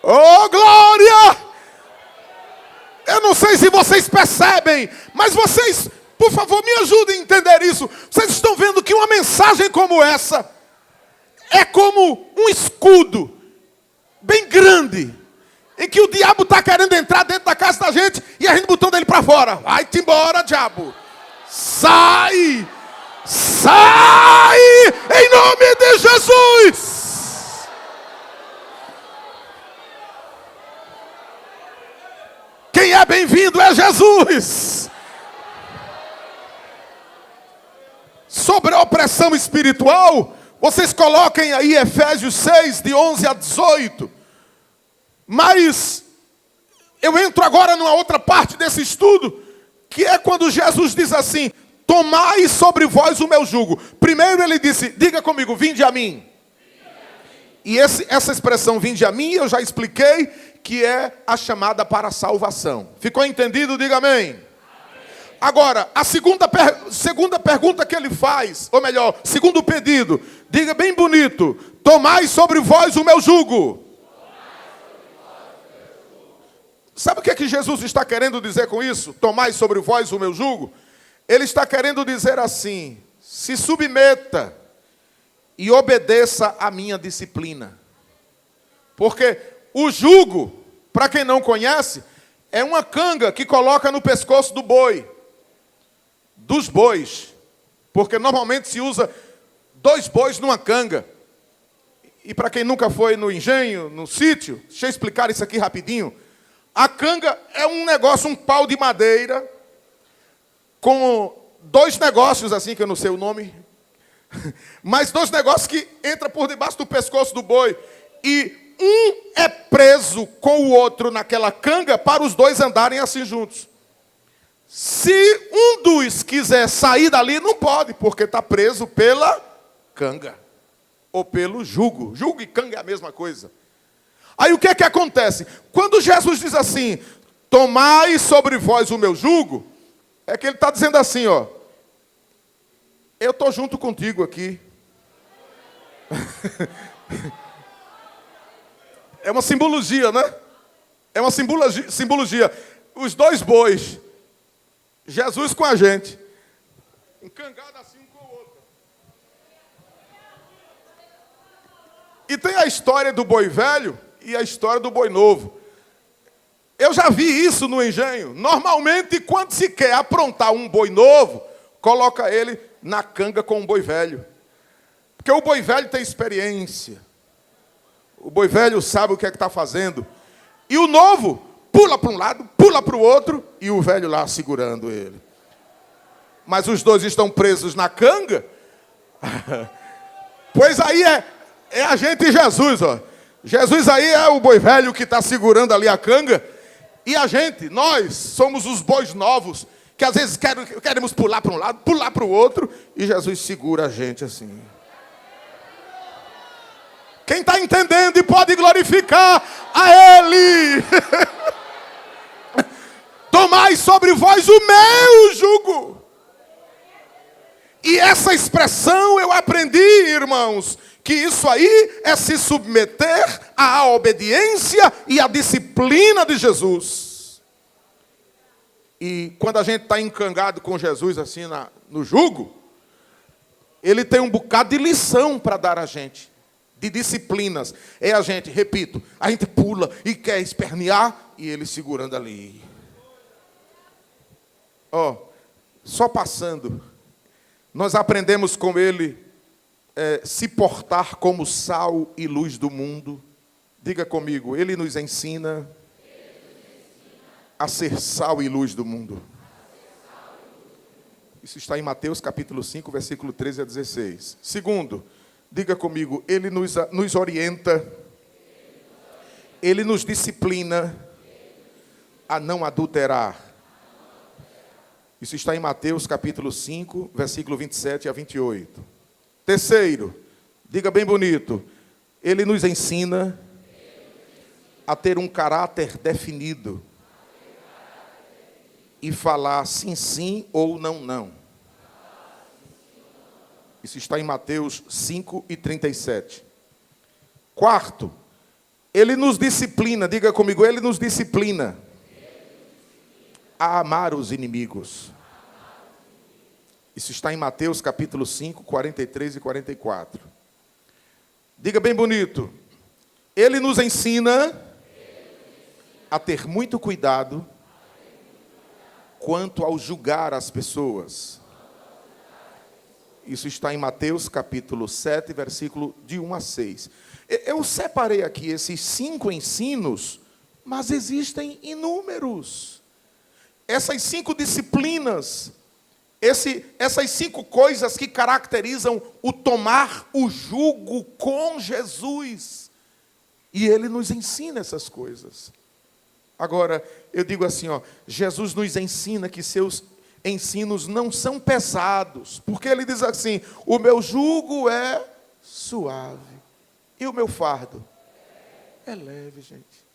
Oh, glória! Eu não sei se vocês percebem, mas vocês, por favor, me ajudem a entender isso. Vocês estão vendo que uma mensagem como essa é como um escudo bem grande, em que o diabo está querendo entrar dentro da casa da gente e a gente botando ele para fora. Vai-te embora, diabo! Sai! Sai! Em nome de Jesus! Quem é bem-vindo é Jesus. Sobre a opressão espiritual, vocês coloquem aí Efésios 6, de 11 a 18. Mas eu entro agora numa outra parte desse estudo, que é quando Jesus diz assim, tomai sobre vós o meu jugo. Primeiro ele disse, diga comigo, vinde a mim. E essa expressão, vinde a mim, eu já expliquei, que é a chamada para a salvação. Ficou entendido? Diga amém. Agora, a segunda pergunta que ele faz, ou melhor, segundo pedido, diga bem bonito, tomai sobre vós o meu jugo. Sabe o que é que Jesus está querendo dizer com isso? Tomai sobre vós o meu jugo? Ele está querendo dizer assim, se submeta e obedeça à minha disciplina. Porque o jugo, para quem não conhece, é uma canga que coloca no pescoço do boi. Dos bois. Porque normalmente se usa 2 bois numa canga. E para quem nunca foi no engenho, no sítio, deixa eu explicar isso aqui rapidinho. A canga é um negócio, um pau de madeira, com 2 negócios assim, que eu não sei o nome, mas 2 negócios que entram por debaixo do pescoço do boi. E um é preso com o outro naquela canga para os 2 andarem assim juntos. Se um dos quiser sair dali, não pode, porque está preso pela canga. Ou pelo jugo. Jugo e canga é a mesma coisa. Aí o que é que acontece? Quando Jesus diz assim, tomai sobre vós o meu jugo, é que ele está dizendo assim, ó. Eu estou junto contigo aqui. É uma simbologia, né? É uma simbologia. Os 2 bois. Jesus com a gente. Encangado assim um com o outro. E tem a história do boi velho e a história do boi novo. Eu já vi isso no engenho. Normalmente, quando se quer aprontar um boi novo, coloca ele na canga com um boi velho. Porque o boi velho tem experiência. O boi velho sabe o que é que está fazendo. E o novo pula para um lado, pula para o outro, e o velho lá segurando ele. Mas os 2 estão presos na canga. Pois aí é a gente e Jesus, ó. Jesus aí é o boi velho que está segurando ali a canga. E a gente, nós, somos os bois novos, que às vezes queremos pular para um lado, pular para o outro, e Jesus segura a gente assim. Quem está entendendo e pode glorificar a Ele. tomai sobre vós o meu jugo. E essa expressão eu aprendi, irmãos, que isso aí é se submeter à obediência e à disciplina de Jesus. E quando a gente está encangado com Jesus assim no jugo, ele tem um bocado de lição para dar a gente, de disciplinas. É a gente, repito, a gente pula e quer espernear, e ele segurando ali. Só passando, nós aprendemos com ele se portar como sal e luz do mundo. Diga comigo, ele nos ensina a ser sal e luz do mundo. Isso está em Mateus capítulo 5, versículo 13 a 16. Segundo, diga comigo, ele nos orienta, ele nos disciplina a não adulterar. Isso está em Mateus capítulo 5, versículo 27 a 28. Terceiro, diga bem bonito, ele nos ensina a ter um caráter definido e falar sim, sim ou não, não. Isso está em Mateus 5 e 37. Quarto, ele nos disciplina, diga comigo, ele nos disciplina a amar os inimigos. Isso está em Mateus capítulo 5, 43 e 44. Diga bem bonito, ele nos ensina a ter muito cuidado quanto ao julgar as pessoas. Isso está em Mateus capítulo 7, versículo de 1 a 6. Eu separei aqui esses 5 ensinos, mas existem inúmeros. Essas 5 disciplinas, essas 5 coisas que caracterizam o tomar o jugo com Jesus. E ele nos ensina essas coisas. Agora, eu digo assim, Jesus nos ensina que seus ensinos não são pesados, porque ele diz assim, o meu jugo é suave, e o meu fardo é leve, gente.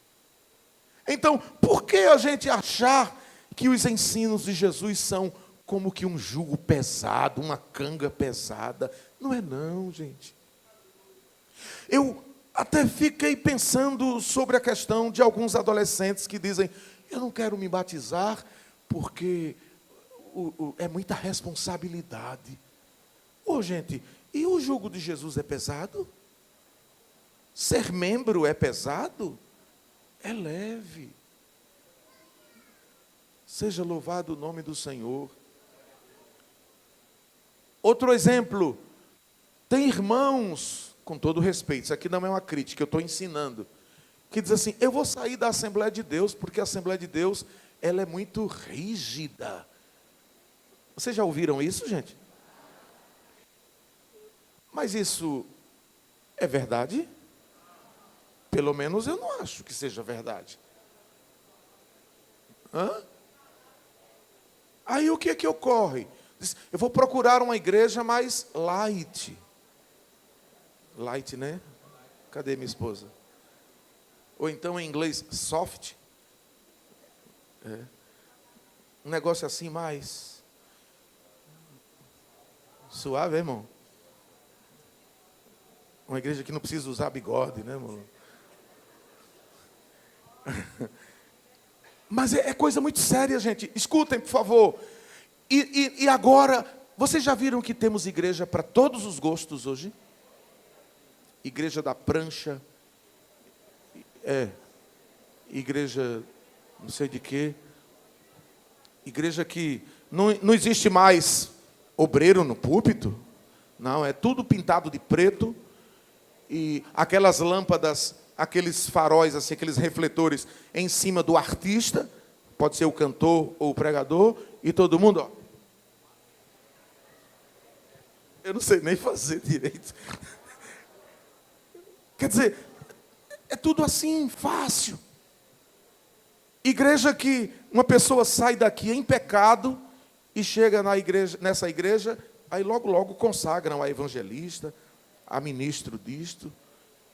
Então, por que a gente achar que os ensinos de Jesus são como que um jugo pesado, uma canga pesada? Não é não, gente. Eu até fiquei pensando sobre a questão de alguns adolescentes que dizem, eu não quero me batizar porque é muita responsabilidade. Gente, e o jugo de Jesus é pesado? Ser membro é pesado? É leve. Seja louvado o nome do Senhor. Outro exemplo, tem irmãos, com todo respeito, isso aqui não é uma crítica, eu estou ensinando, que diz assim, eu vou sair da Assembleia de Deus, porque a Assembleia de Deus, ela é muito rígida. Vocês já ouviram isso, gente? Mas isso é verdade? Pelo menos eu não acho que seja verdade. Aí o que é que ocorre? Eu vou procurar uma igreja mais light. Light, né? Cadê minha esposa? Ou então em inglês, soft. Um negócio assim mais suave, irmão? Uma igreja que não precisa usar bigode, né, irmão? Mas é coisa muito séria, gente. Escutem, por favor. E agora, vocês já viram que temos igreja para todos os gostos hoje? Igreja da prancha. Igreja não sei de quê. Igreja que não existe mais obreiro no púlpito. Não, é tudo pintado de preto. E aquelas lâmpadas, aqueles faróis, assim, aqueles refletores em cima do artista. Pode ser o cantor ou o pregador. E todo mundo, eu não sei nem fazer direito. Quer dizer, é tudo assim, fácil. Igreja que uma pessoa sai daqui em pecado e chega nessa igreja, aí logo consagram a evangelista, a ministro disto,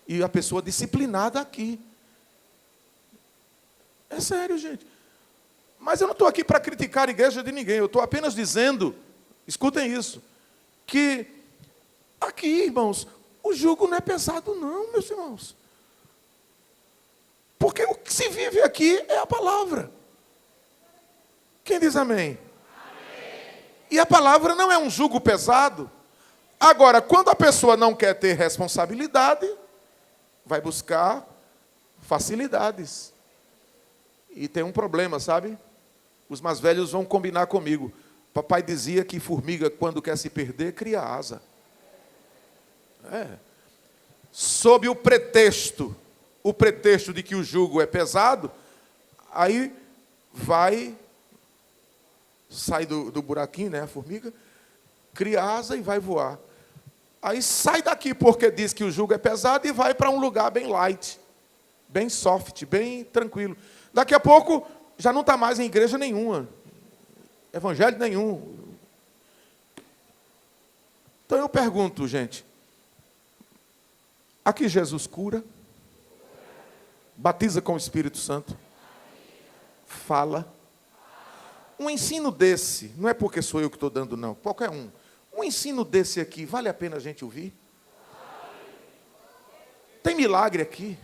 e a pessoa disciplinada aqui. É sério, gente. Mas eu não estou aqui para criticar a igreja de ninguém. Eu estou apenas dizendo, escutem isso, que aqui, irmãos, o jugo não é pesado não, meus irmãos. Porque o que se vive aqui é a palavra. Quem diz amém? Amém. E a palavra não é um jugo pesado. Agora, quando a pessoa não quer ter responsabilidade, vai buscar facilidades. E tem um problema, sabe? Os mais velhos vão combinar comigo. Papai dizia que formiga, quando quer se perder, cria asa. Sob o pretexto de que o jugo é pesado, aí sai do buraquinho, né, a formiga, cria asa e vai voar. Aí sai daqui porque diz que o jugo é pesado e vai para um lugar bem light, bem soft, bem tranquilo. Daqui a pouco já não está mais em igreja nenhuma, evangelho nenhum. Então eu pergunto, gente, aqui Jesus cura, batiza com o Espírito Santo, fala. Um ensino desse, não é porque sou eu que estou dando não, qualquer um. Um ensino desse aqui, vale a pena a gente ouvir? Tem milagre aqui?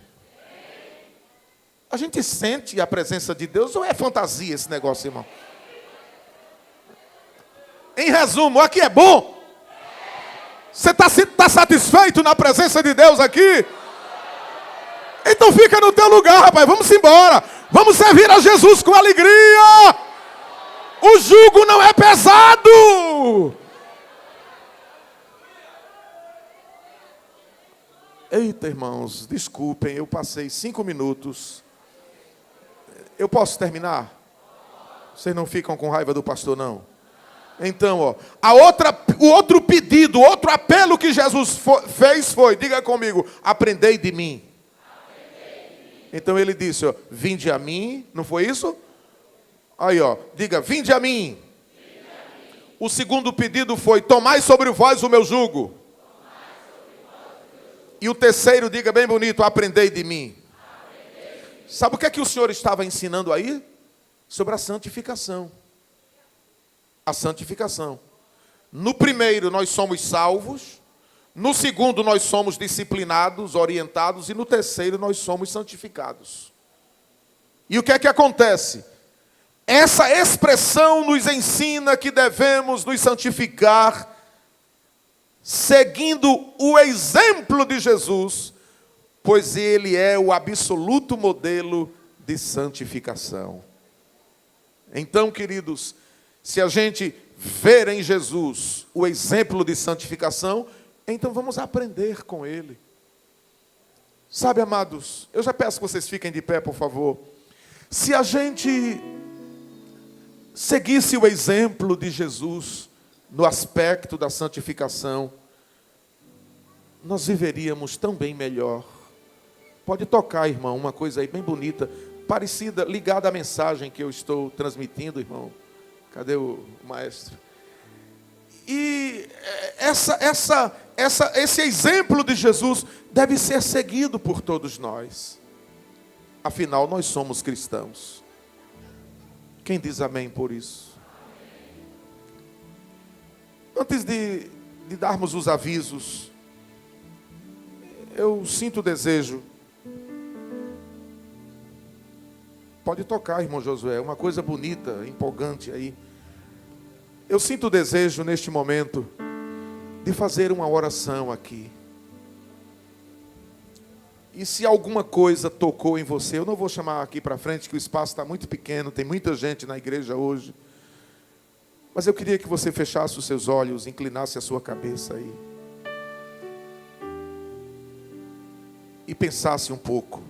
A gente sente a presença de Deus ou é fantasia esse negócio, irmão? Em resumo, aqui é bom? Você está satisfeito na presença de Deus aqui? Então fica no teu lugar, rapaz, vamos embora. Vamos servir a Jesus com alegria. O jugo não é pesado. Eita, irmãos, desculpem, eu passei 5 minutos. Eu posso terminar? Vocês não ficam com raiva do pastor, não? Então, o outro pedido, o outro apelo que Jesus fez foi, diga comigo, aprendei de mim. Então ele disse, vinde a mim, não foi isso? Aí, diga, vinde a mim. O segundo pedido foi, tomai sobre vós o meu jugo. E o terceiro, diga bem bonito, aprendei de mim. Sabe o que é que o Senhor estava ensinando aí? Sobre a santificação. A santificação. No primeiro, nós somos salvos. No segundo, nós somos disciplinados, orientados. E no terceiro, nós somos santificados. E o que é que acontece? Essa expressão nos ensina que devemos nos santificar seguindo o exemplo de Jesus, pois ele é o absoluto modelo de santificação. Então, queridos, se a gente ver em Jesus o exemplo de santificação, então vamos aprender com ele. Sabe, amados, eu já peço que vocês fiquem de pé, por favor. Se a gente seguisse o exemplo de Jesus no aspecto da santificação, nós viveríamos tão bem melhor. Pode tocar, irmão, uma coisa aí bem bonita, parecida, ligada à mensagem que eu estou transmitindo, irmão. Cadê o maestro? E esse exemplo de Jesus deve ser seguido por todos nós. Afinal, nós somos cristãos. Quem diz amém por isso? Antes de darmos os avisos, eu sinto o desejo. Pode tocar, irmão Josué, uma coisa bonita, empolgante aí. Eu sinto o desejo neste momento de fazer uma oração aqui. E se alguma coisa tocou em você, eu não vou chamar aqui para frente, que o espaço está muito pequeno, tem muita gente na igreja hoje. Mas eu queria que você fechasse os seus olhos, inclinasse a sua cabeça aí. E pensasse um pouco.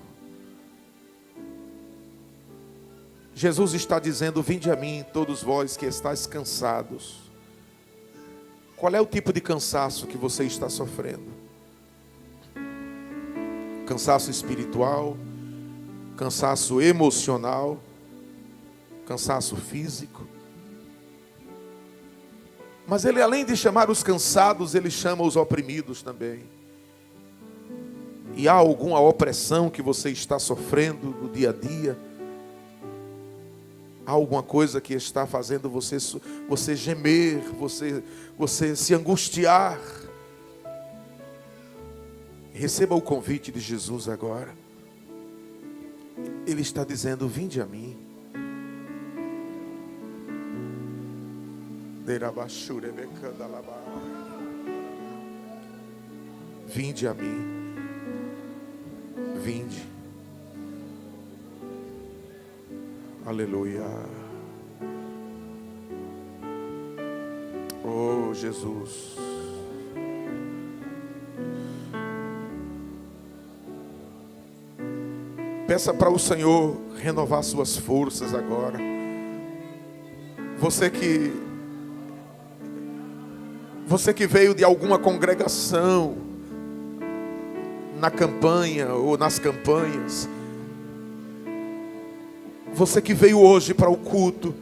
Jesus está dizendo, vinde a mim, todos vós que estáis cansados. Qual é o tipo de cansaço que você está sofrendo? Cansaço espiritual, cansaço emocional, cansaço físico. Mas ele, além de chamar os cansados, ele chama os oprimidos também. E há alguma opressão que você está sofrendo no dia a dia? Há alguma coisa que está fazendo você gemer, você se angustiar. Receba o convite de Jesus agora. Ele está dizendo: vinde a mim. Vinde a mim. Vinde. Aleluia. Oh, Jesus. Peça para o Senhor renovar suas forças agora. Você que veio de alguma congregação, na campanha ou nas campanhas, você que veio hoje para o culto,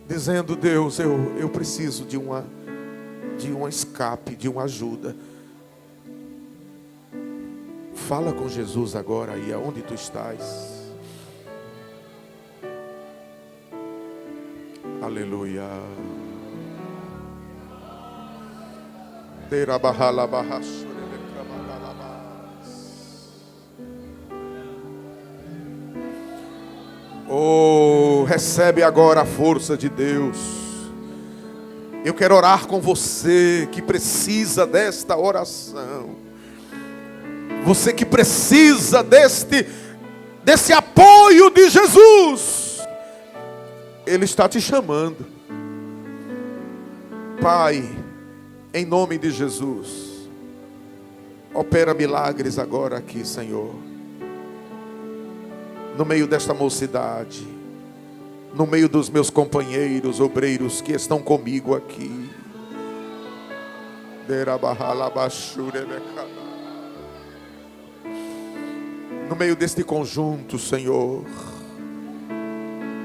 dizendo: Deus, eu preciso de um escape, de uma ajuda. Fala com Jesus agora aí, aonde tu estás. Aleluia. Oh, recebe agora a força de Deus. Eu quero orar com você que precisa desta oração. Você que precisa desse apoio de Jesus. Ele está te chamando. Pai, em nome de Jesus, opera milagres agora aqui, Senhor. No meio desta mocidade, no meio dos meus companheiros obreiros que estão comigo aqui. No meio deste conjunto, Senhor,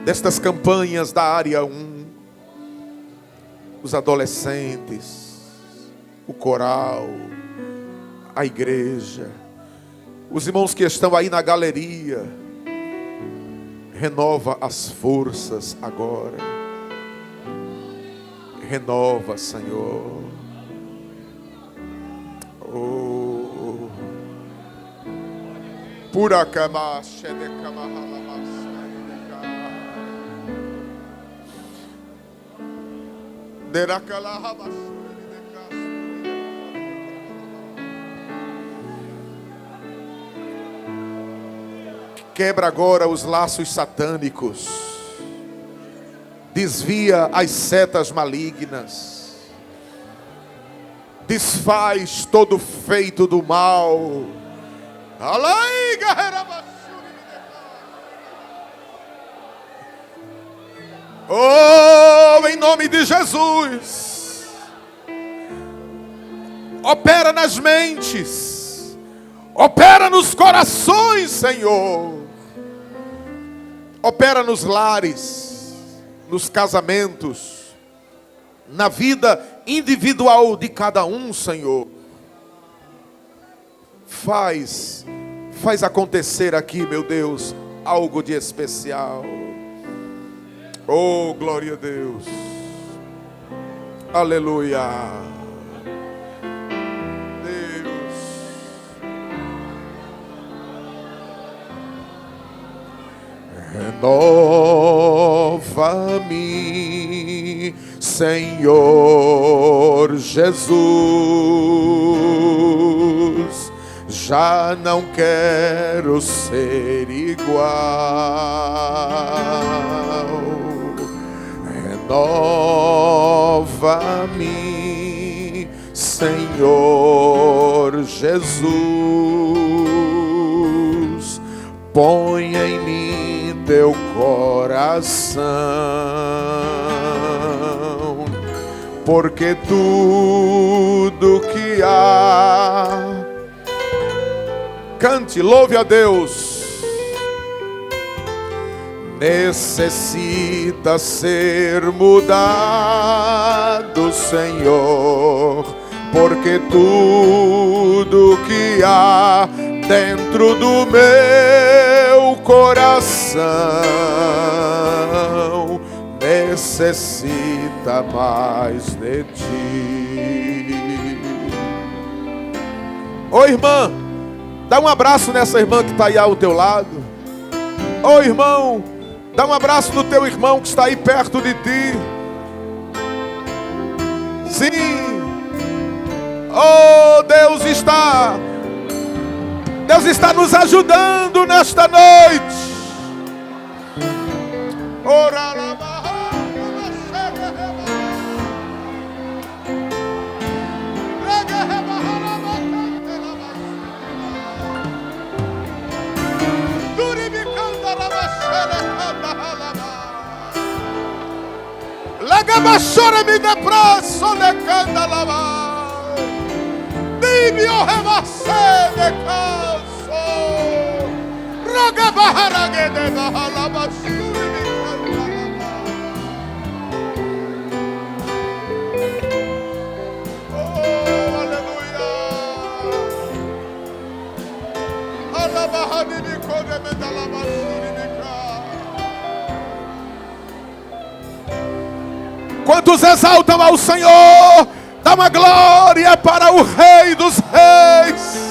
destas campanhas da área 1, os adolescentes, o coral, a igreja, os irmãos que estão aí na galeria, renova as forças agora. Renova, Senhor. Oh, pura cama, de cama. Quebra agora os laços satânicos. Desvia as setas malignas. Desfaz todo feito do mal. Oh, em nome de Jesus. Opera nas mentes. Opera nos corações, Senhor. Opera nos lares, nos casamentos, na vida individual de cada um, Senhor. Faz acontecer aqui, meu Deus, algo de especial. Oh, glória a Deus. Aleluia. Renova-me, Senhor Jesus. Já não quero ser igual. Renova-me, Senhor Jesus. Põe em mim teu coração, porque tudo que há, cante, louve a Deus, necessita ser mudado, Senhor, porque tudo que há dentro do meu coração necessita mais de ti. Ô irmã, dá um abraço nessa irmã que está aí ao teu lado. Ô irmão, dá um abraço no teu irmão que está aí perto de ti. Sim. Oh, Deus está nos ajudando nesta noite. Lagabashore me depresso de candalava. Dimio remase de caso. Ragabaharage de bahalabashuri me candalava. Oh, aleluia. Alabahani me kode me dalabashuri me candalava. Quantos exaltam ao Senhor, dá uma glória para o Rei dos Reis.